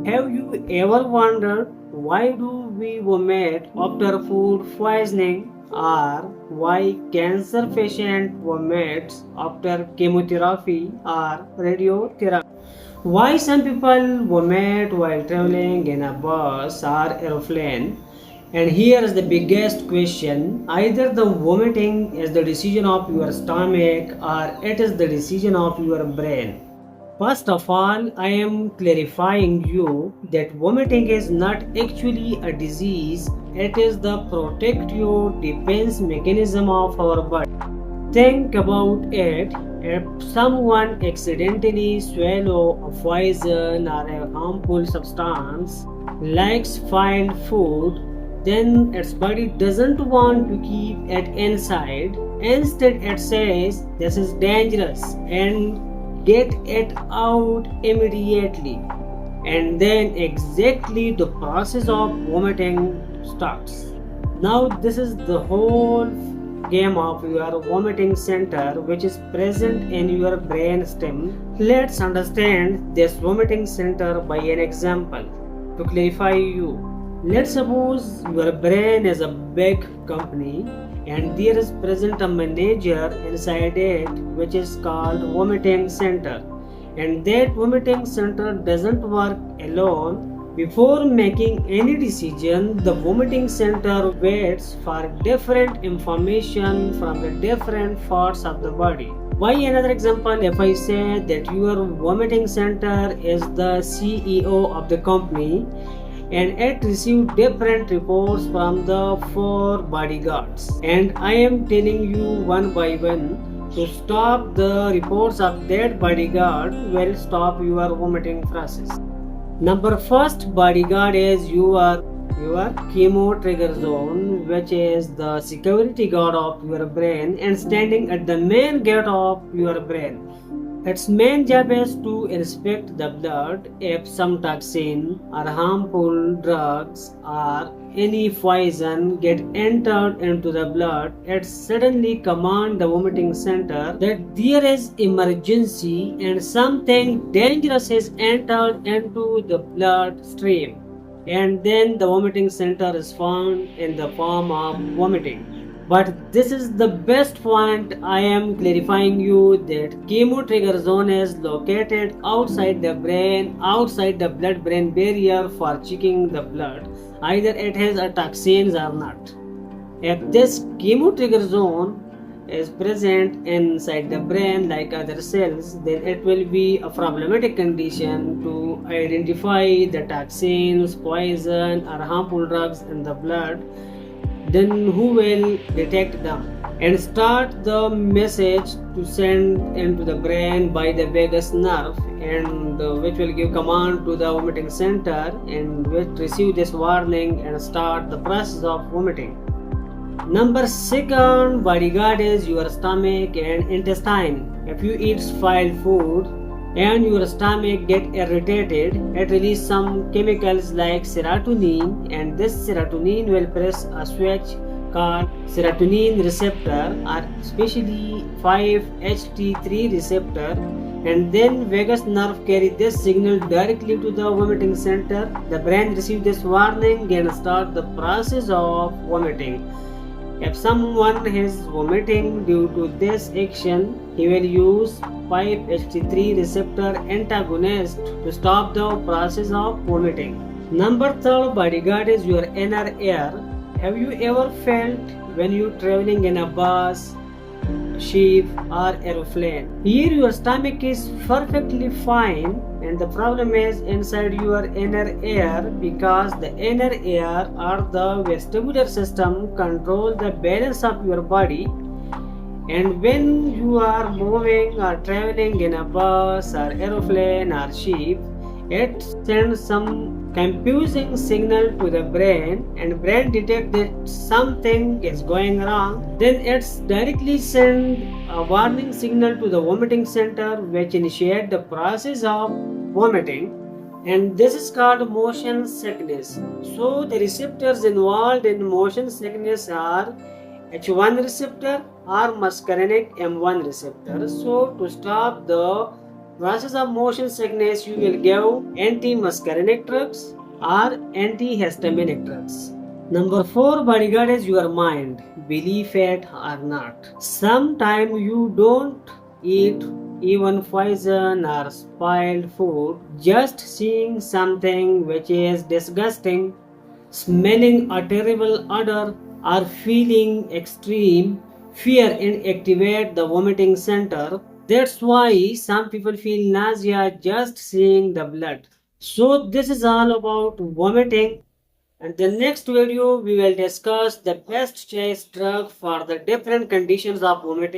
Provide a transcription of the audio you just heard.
Have you ever wondered why do we vomit after food poisoning, or why cancer patient vomits after chemotherapy or radiotherapy? Why some people vomit while traveling in a bus or aeroplane? And here is the biggest question: either the vomiting is the decision of your stomach or it is the decision of your brain. First of all, I am clarifying you that vomiting is not actually a disease, it is the protective defense mechanism of our body. Think about it. If someone accidentally swallow a poison or a harmful substance, like fine food, then its body doesn't want to keep it inside. Instead, it says this is dangerous and get it out immediately. And then exactly the process of vomiting starts. Now, this is the whole game of your vomiting center, which is present in your brain stem. Let's understand this vomiting center by an example to clarify you. Let's suppose your brain is a big company and there is present a manager inside it, which is called vomiting center, and that vomiting center doesn't work alone. Before making any decision, the vomiting center waits for different information from the different parts of the body. By another example, if I say that your vomiting center is the CEO of the company and it received different reports from the four bodyguards, and I am telling you one by one to stop the reports of that bodyguard will stop your vomiting process. Number first bodyguard is your chemo trigger zone, which is the security guard of your brain and standing at the main gate of your brain. Its main job is to inspect the blood. If some toxin or harmful drugs or any poison get entered into the blood, it suddenly commands the vomiting center that there is emergency and something dangerous is entered into the blood stream. And then the vomiting center is found in the form of vomiting. But this is the best point. I am clarifying you that chemo trigger zone is located outside the brain, outside the blood-brain barrier for checking the blood, either it has a toxins or not. If this chemo trigger zone is present inside the brain like other cells, then it will be a problematic condition to identify the toxins, poison, or harmful drugs in the blood. Then who will detect them and start the message to send into the brain by the vagus nerve, and which will give command to the vomiting center and which receive this warning and start the process of vomiting. Number second bodyguard is your stomach and intestine. If you eat spoiled food and your stomach get irritated, it releases some chemicals like serotonin, and this serotonin will press a switch called serotonin receptor or especially 5-HT3 receptor, and then vagus nerve carry this signal directly to the vomiting center. The brain receives this warning and start the process of vomiting. If someone is vomiting due to this action, he will use 5-HT3 receptor antagonist to stop the process of vomiting. Number third bodyguard is your inner ear. Have you ever felt when you traveling in a bus, ship or aeroplane? Here your stomach is perfectly fine and the problem is inside your inner ear, because the inner ear or the vestibular system control the balance of your body, and when you are moving or traveling in a bus or aeroplane or ship, it sends some confusing signal to the brain, and brain detect that something is going wrong. Then it's directly send a warning signal to the vomiting center, which initiate the process of vomiting, and this is called motion sickness. So the receptors involved in motion sickness are H1 receptor or muscarinic M1 receptor. So to stop the Versus of motion sickness, you will give anti-muscarinic drugs or antihistaminic drugs. Number 4, bodyguard is your mind, believe it or not. Sometimes you don't eat even poison or spoiled food, just seeing something which is disgusting, smelling a terrible odor, or feeling extreme fear and activate the vomiting center. That's why some people feel nausea just seeing the blood. So this is all about vomiting. And the next video we will discuss the best choice drug for the different conditions of vomiting.